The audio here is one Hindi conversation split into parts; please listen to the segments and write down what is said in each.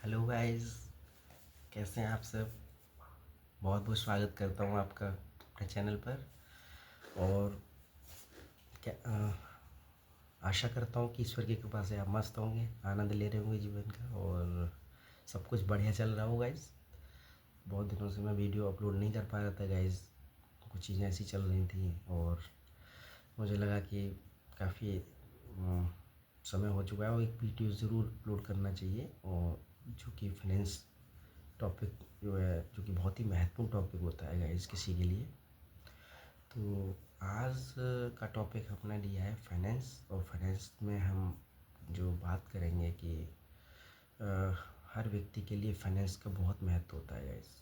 हेलो गाइस, कैसे हैं आप सब। बहुत बहुत स्वागत करता हूँ आपका अपने चैनल पर। और क्या आशा करता हूँ कि ईश्वर की कृपा से आप मस्त होंगे, आनंद ले रहे होंगे जीवन का और सब कुछ बढ़िया चल रहा हो गाइस। बहुत दिनों से मैं वीडियो अपलोड नहीं कर पा रहा था गाइस, कुछ चीज़ें ऐसी चल रही थी और मुझे लगा कि काफ़ी समय हो चुका है और एक वीडियो ज़रूर अपलोड करना चाहिए। और जो कि फाइनेंस टॉपिक जो है, जो कि बहुत ही महत्वपूर्ण टॉपिक होता है गाइस किसी के लिए। तो आज का टॉपिक अपना लिया है फाइनेंस। और फाइनेंस में हम जो बात करेंगे कि अ, हर व्यक्ति के लिए फाइनेंस का बहुत महत्व होता है गाइस।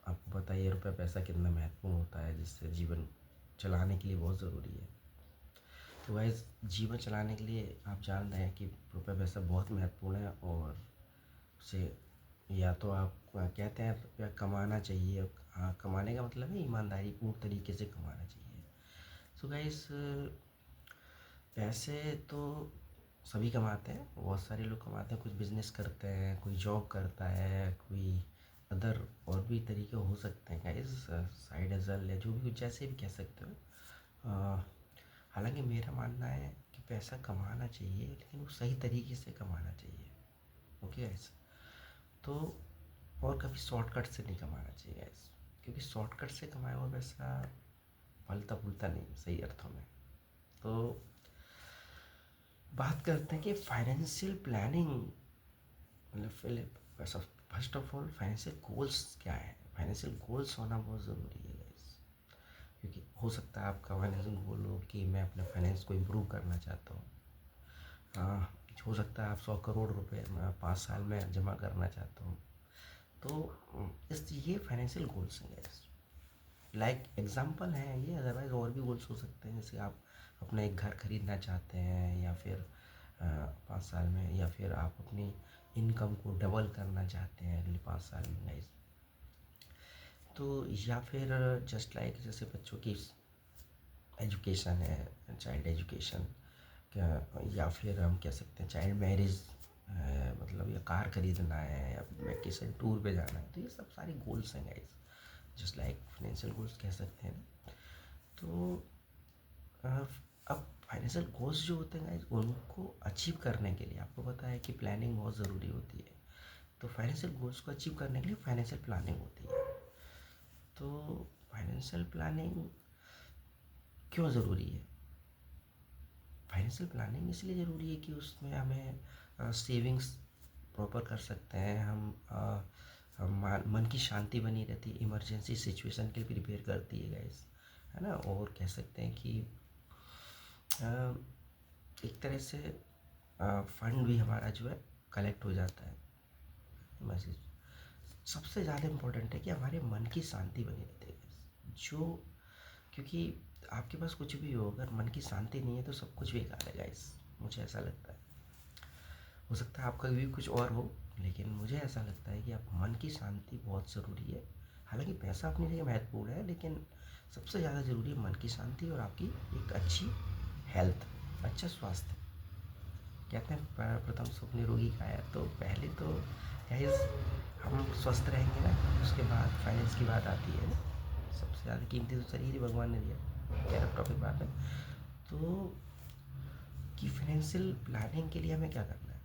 आपको पता ही है रुपया पैसा कितना महत्वपूर्ण होता है, जिससे जीवन चलाने के लिए बहुत ज़रूरी है। तो गाइस, जीवन चलाने के लिए आप जान रहे हैं कि रुपया पैसा बहुत महत्वपूर्ण है और उसे या तो आप कहते हैं रुपया कमाना चाहिए। हाँ, कमाने का मतलब है ईमानदारी पूर्ण तरीके से कमाना चाहिए। सो गाइस, पैसे तो सभी कमाते हैं, बहुत सारे लोग कमाते हैं। कुछ बिजनेस करते हैं, कोई जॉब करता है, कोई अदर और भी तरीके हो सकते हैं गाइस, साइड हसल या जो भी, कुछ जैसे भी कह सकते हो। अ, हालांकि मेरा मानना है कि पैसा कमाना चाहिए, लेकिन वो सही तरीके से कमाना चाहिए। Okay guys. तो और कभी शॉर्टकट से नहीं कमाना चाहिए गाइस, क्योंकि शॉर्टकट से कमाया हुआ पैसा फलता फूलता नहीं सही अर्थों में। तो बात करते हैं कि फाइनेंशियल प्लानिंग मतलब first of all financial goals क्या है। फाइनेंशियल गोल्स होना बहुत ज़रूरी है गाइस, क्योंकि हो सकता है आपका फाइनेंशियल गोल हो कि मैं अपने फाइनेंस को इम्प्रूव करना चाहता हूँ। हो सकता है आप 100 करोड़ रुपए 5 साल में जमा करना चाहता हूँ। तो इस ये फाइनेंशियल गोल्स हैं गाइस, लाइक एग्जाम्पल है ये। अदरवाइज और भी गोल्स हो सकते हैं, जैसे आप अपना एक घर खरीदना चाहते हैं, या फिर 5 साल में, या फिर आप अपनी इनकम को डबल करना चाहते हैं अगले 5 साल में गाइस। तो या फिर जस्ट लाइक जैसे बच्चों की एजुकेशन है, चाइल्ड एजुकेशन क्या, या फिर हम कह सकते हैं चाइल्ड मैरिज, मतलब या कार खरीदना है या वेकेशन टूर पे जाना है। तो ये सब सारे गोल्स हैं guys, just like financial goals कह सकते हैं ना। तो अ, अब फाइनेंशियल गोल्स जो होते हैं गाइस, उनको अचीव करने के लिए आपको पता है कि प्लानिंग बहुत ज़रूरी होती है। तो फाइनेंशियल गोल्स को अचीव करने के लिए फाइनेंशियल प्लानिंग होती है। तो फाइनेंशियल प्लानिंग क्यों ज़रूरी है। फाइनेंशियल प्लानिंग इसलिए ज़रूरी है कि उसमें हमें सेविंग्स प्रॉपर कर सकते हैं हम मन की शांति बनी रहती है, इमरजेंसी सिचुएशन के लिए प्रिपेयर करती है गाइस, है ना। और कह सकते हैं कि अ, एक तरह से फंड भी हमारा जो है कलेक्ट हो जाता है। मैसेज सबसे ज़्यादा इम्पोर्टेंट है कि हमारे मन की शांति बनी रहती है जो, क्योंकि आपके पास कुछ भी हो, अगर मन की शांति नहीं है तो सब कुछ बेकार है गाइस, मुझे ऐसा लगता है। हो सकता है आपका भी कुछ और हो, लेकिन मुझे ऐसा लगता है कि आप मन की शांति बहुत ज़रूरी है। हालांकि पैसा अपनी जगह महत्वपूर्ण है, लेकिन सबसे ज़्यादा ज़रूरी है मन की शांति और आपकी एक अच्छी हेल्थ, अच्छा स्वास्थ्य। कहते हैं प्रथम सुख निरोगी काया। तो पहले तो गाइस हम स्वस्थ रहेंगे ना, उसके बाद फाइनेंस की बात आती है। सबसे ज़्यादा कीमती तो शरीर ही भगवान ने दिया, खैर अब टॉपिक बात है। तो कि फाइनेंशियल प्लानिंग के लिए हमें क्या करना है।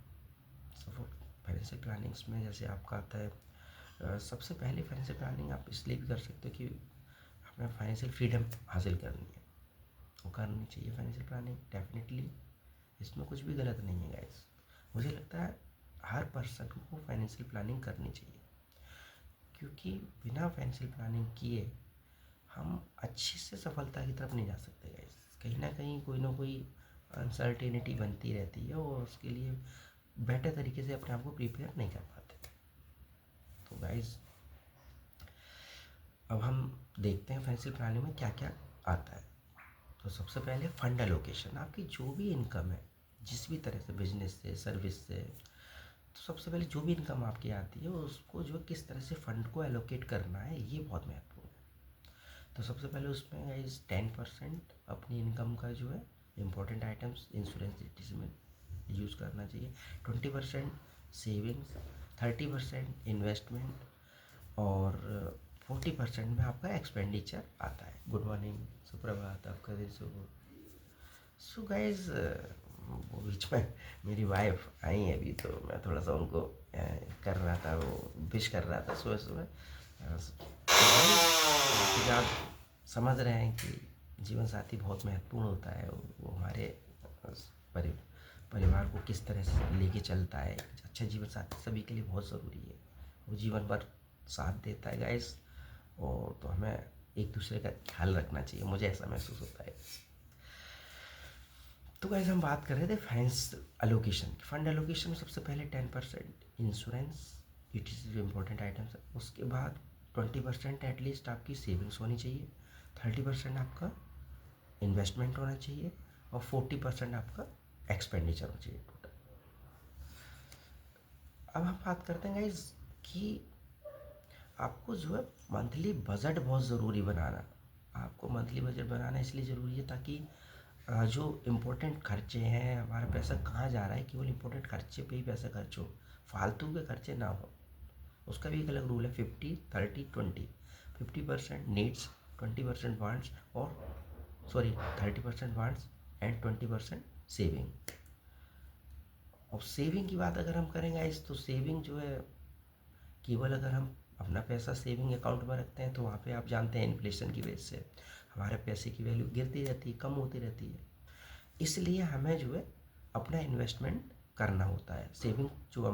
सब फाइनेंशियल प्लानिंग्स में जैसे आपका आता है, सबसे पहले फाइनेंशियल प्लानिंग आप इसलिए भी कर सकते हो कि हमें फाइनेंशियल फ्रीडम हासिल करनी है, वो करनी चाहिए फाइनेंशियल प्लानिंग डेफिनेटली। इसमें कुछ भी गलत नहीं है गाइस। मुझे लगता है हर पर्सन को फाइनेंशियल प्लानिंग करनी चाहिए, क्योंकि बिना फाइनेंशियल प्लानिंग किए हम अच्छे से सफलता की तरफ नहीं जा सकते गाइस। कहीं ना कोई अनसर्टेनिटी बनती रहती है और उसके लिए बेटर तरीके से अपने आप को प्रिपेयर नहीं कर पाते। तो गाइस, अब हम देखते हैं फाइनेंशियल प्लानिंग में क्या क्या आता है। तो सबसे पहले फंड एलोकेशन, आपकी जो भी इनकम है, जिस भी तरह से, बिजनेस से, सर्विस से, तो सबसे पहले जो भी इनकम आपकी आती है उसको जो किस तरह से फंड को एलोकेट करना है, ये बहुत महत्वपूर्ण है। तो सबसे पहले उसमें गाइस 10% अपनी इनकम का जो है इम्पोर्टेंट आइटम्स, इंश्योरेंस में यूज़ करना चाहिए। 20% सेविंग्स, 30% इन्वेस्टमेंट और 40% में आपका एक्सपेंडिचर आता है। गुड मॉर्निंग, सुप्रभात, आपका दिन शुभ हो। सो गाइज वो बीच में मेरी वाइफ आई है अभी, तो मैं थोड़ा सा उनको कर रहा था, वो विश कर रहा था सुबह सुबह। क्योंकि आप समझ रहे हैं कि जीवन साथी बहुत महत्वपूर्ण होता है। वो हमारे परि परिवार को किस तरह से लेके चलता है। अच्छा जीवन साथी सभी के लिए बहुत ज़रूरी है। वो जीवन भर साथ देता है गाइस, और तो हमें एक दूसरे का ख्याल रखना चाहिए, मुझे ऐसा महसूस होता है। तो गाइस हम बात कर रहे थे फाइनेंस एलोकेशन की। फंड एलोकेशन में सबसे पहले 10% insurance, it is important items है। उसके बाद 20% एटलीस्ट आपकी सेविंग्स होनी चाहिए, 30% आपका इन्वेस्टमेंट होना चाहिए, और 40% आपका एक्सपेंडिचर होना चाहिए टोटल। अब हम बात करते हैं गाइस कि आपको जो है मंथली बजट बहुत ज़रूरी बनाना। आपको मंथली बजट बनाना इसलिए ज़रूरी है ताकि जो इम्पोर्टेंट खर्चे हैं, हमारा पैसा कहाँ जा रहा है, केवल इम्पोर्टेंट खर्चे पे ही पैसा खर्च हो, फालतू के खर्चे ना हो। उसका भी एक अलग रूल है, 50-30-20। 50% नीड्स, 20% वांट्स, और 30% वांट्स एंड 20% सेविंग। और सेविंग की बात अगर हम करेंगे इस, तो सेविंग जो है केवल अगर हम अपना पैसा सेविंग अकाउंट में रखते हैं, तो वहाँ पे आप जानते हैं इन्फ्लेशन की वजह से हमारे पैसे की वैल्यू गिरती रहती है, कम होती रहती है। इसलिए हमें जो है अपना इन्वेस्टमेंट करना होता है। सेविंग जो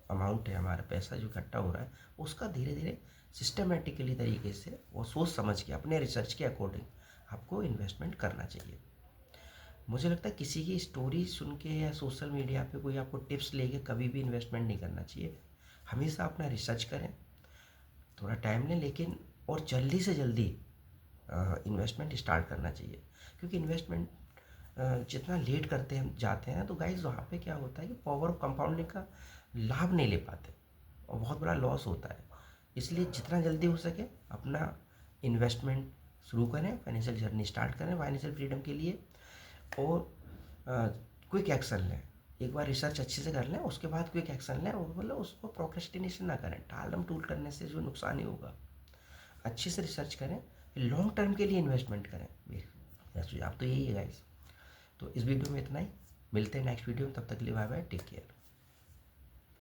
अमाउंट है, हमारा पैसा जो इकट्ठा हो रहा है, उसका धीरे धीरे सिस्टमेटिकली तरीके से और सोच समझ के अपने रिसर्च के अकॉर्डिंग आपको इन्वेस्टमेंट करना चाहिए। मुझे लगता है किसी की स्टोरी सुन के या सोशल मीडिया पे कोई आपको टिप्स लेके कभी भी इन्वेस्टमेंट नहीं करना चाहिए। हमेशा अपना रिसर्च करें, थोड़ा टाइम लें, लेकिन और जल्दी से जल्दी इन्वेस्टमेंट स्टार्ट करना चाहिए। क्योंकि इन्वेस्टमेंट जितना लेट करते हम जाते हैं, तो गाइज वहाँ पे क्या होता है कि पावर ऑफ कंपाउंडिंग का लाभ नहीं ले पाते और बहुत बड़ा लॉस होता है। इसलिए जितना जल्दी हो सके अपना इन्वेस्टमेंट शुरू करें, फाइनेंशियल जर्नी स्टार्ट करें फाइनेंशियल फ्रीडम के लिए, और क्विक एक्शन लें। एक बार रिसर्च अच्छे से कर लें, उसके बाद क्विक एक्शन लें, और मतलब उसको प्रोक्रेस्टिनेशन ना करें। टालम टूल करने से जो नुकसान ही होगा। अच्छे से रिसर्च करें, लॉन्ग टर्म के लिए इन्वेस्टमेंट करें। मेरा सुझाव तो यही है गाइस। तो इस वीडियो में इतना ही, मिलते हैं नेक्स्ट वीडियो में, तब तक के लिए बाय बाय, टेक केयर।